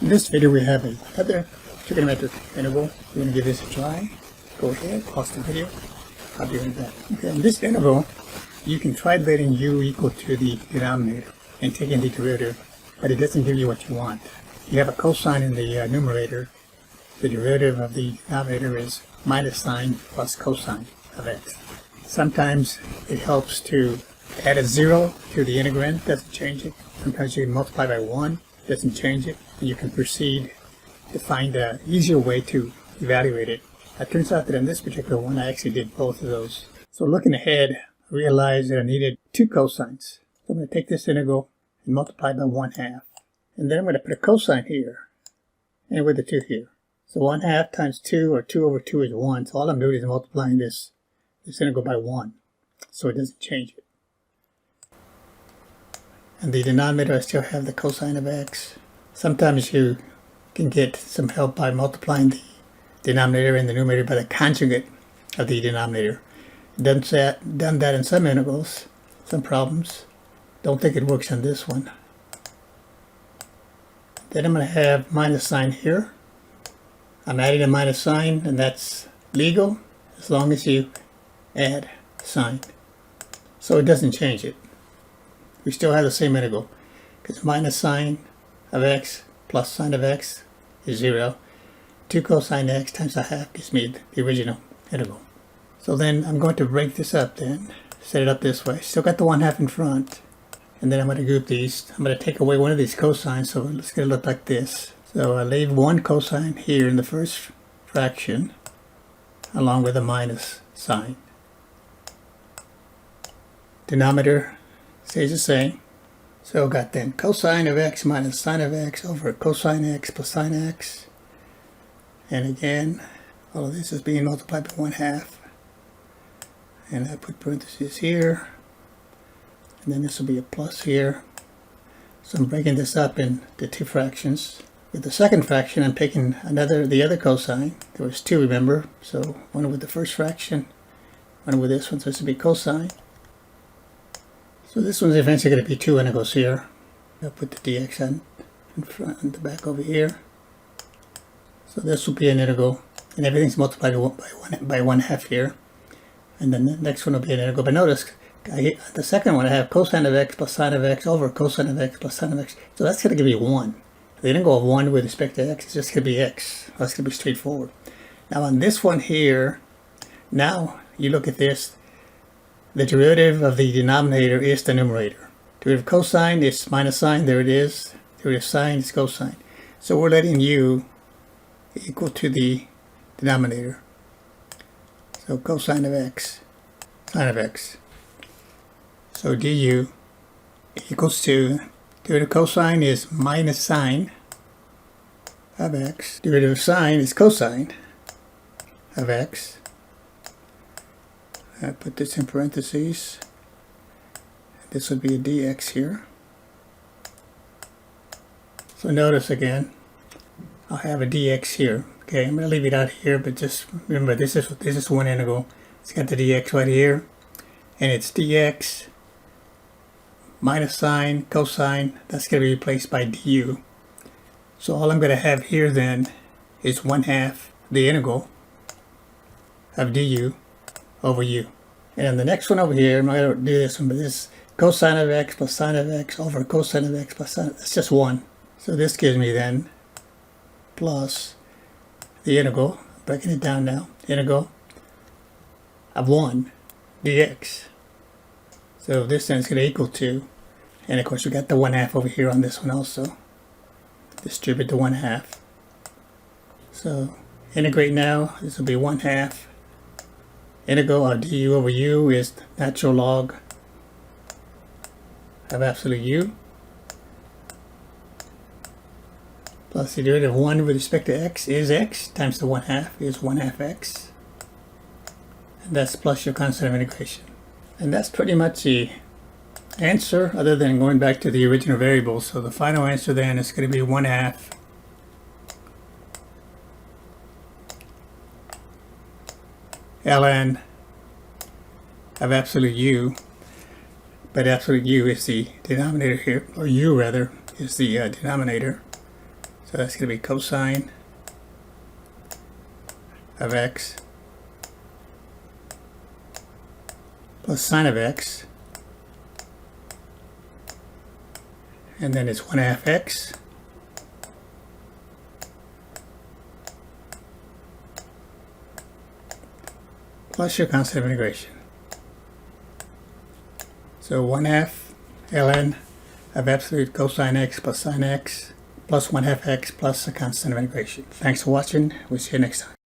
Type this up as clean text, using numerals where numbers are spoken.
In this video we have another trigonometric interval. We're going to give this a try. Go ahead, pause the video. I'll be right back. Okay, in this interval, you can try letting u equal to the denominator and taking the derivative, but it doesn't give you what you want. You have a cosine in the numerator. The derivative of the denominator is minus sine plus cosine of x. Sometimes it helps to add a 0 to the integrand, doesn't change it. Sometimes you can multiply by 1, doesn't change it. And you can proceed to find an easier way to evaluate it. It turns out that in this particular one, I actually did both of those. So looking ahead, I realized that I needed 2 cosines. So I'm going to take this integral and multiply by 1/2. And then I'm going to put a cosine here, and with the 2 here. So 1/2 times 2, or 2 over 2 is 1. So all I'm doing is multiplying this integral by 1. So it doesn't change it. And the denominator, I still have the cosine of x. Sometimes you can get some help by multiplying the denominator and the numerator by the conjugate of the denominator. Done that in some integrals, some problems. Don't think it works on this one. Then I'm going to have minus sign here. I'm adding a minus sign, and that's legal as long as you add sign. So it doesn't change it. We still have the same integral, because minus sine of x plus sine of x is 0. 2 cosine x times 1/2 gives me the original integral. So then I'm going to break this up then, set it up this way. Still got the 1/2 in front, and then I'm going to group these. I'm going to take away one of these cosines, so it's going to look like this. So I leave one cosine here in the first fraction, along with a minus sign. Denominator stays the same. So got then cosine of x minus sine of x over cosine x plus sine x. And again, all of this is being multiplied by 1/2. And I put parentheses here. And then this will be a plus here. So I'm breaking this up into 2 fractions. With the second fraction, I'm taking the other cosine. There was 2, remember? So one with the first fraction, one with this one. So this will be cosine. So this one's eventually going to be 2 integrals here. I'll put the dx on in front and the back over here. So this will be an integral, and everything's multiplied by 1/2 here. And then the next one will be an integral. But notice, the second one I have cosine of x plus sine of x over cosine of x plus sine of x. So that's going to give me 1. The integral of 1 with respect to x is just going to be x. That's going to be straightforward. Now on this one here, now you look at this. The derivative of the denominator is the numerator. Derivative of cosine is minus sine, there it is. Derivative of sine is cosine. So we're letting u equal to the denominator. So cosine of x, sine of x. So du equals to, derivative of cosine is minus sine of x. Derivative of sine is cosine of x. I put this in parentheses. This would be a dx here. So notice again, I'll have a dx here. Okay, I'm going to leave it out here, but just remember this is one integral. It's got the dx right here, and it's dx minus sine cosine. That's going to be replaced by du. So all I'm going to have here then is 1/2 the integral of du over u. And the next one over here, I'm not going to do this one, but this is cosine of x plus sine of x over cosine of x plus sine. That's just 1. So this gives me then plus the integral, breaking it down now, integral of 1 dx. So this then is going to equal to, and of course we got the 1/2 over here on this one also. Distribute the 1/2. So integrate now, this will be 1/2. Integral of du over u is natural log of absolute u plus the derivative of 1 with respect to x is x times the 1/2 is 1/2 x, and that's plus your constant of integration. And that's pretty much the answer, other than going back to the original variable. So the final answer then is going to be 1/2 ln of absolute u, but absolute u is the denominator here, or u rather is the denominator. So that's going to be cosine of x plus sine of x, and then it's 1/2 x plus your constant of integration. So 1/2 ln of absolute cosine x plus sine x plus 1/2 x plus the constant of integration. Thanks for watching. We'll see you next time.